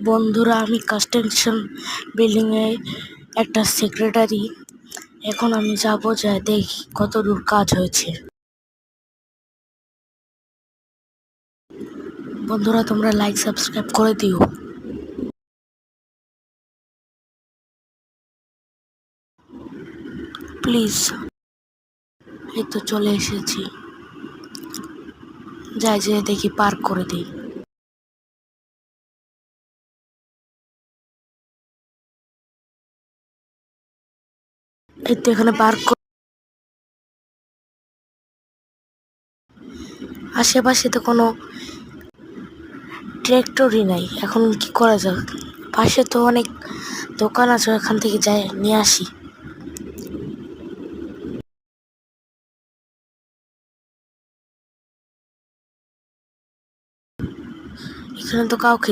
বন্ধুরা, আমি construction building এ একটা সেক্রেটারি। এখন আমি যাব, যা দেখি কত দূর কাজ হয়েছে। বন্ধুরা, তোমরা লাইক সাবস্ক্রাইব করে দিও প্লিজ। এই তো চলে এসেছি, যাই যে দেখি পার্ক করে দিই। এই তো এখানে পার্ক। আশেপাশে তো কোনো ট্র্যাক্টরই নাই, এখন কি করা যাক। পাশে তো অনেক দোকান আছে, এখান থেকে যাই নিয়ে আসি। এখানে তো কাউকে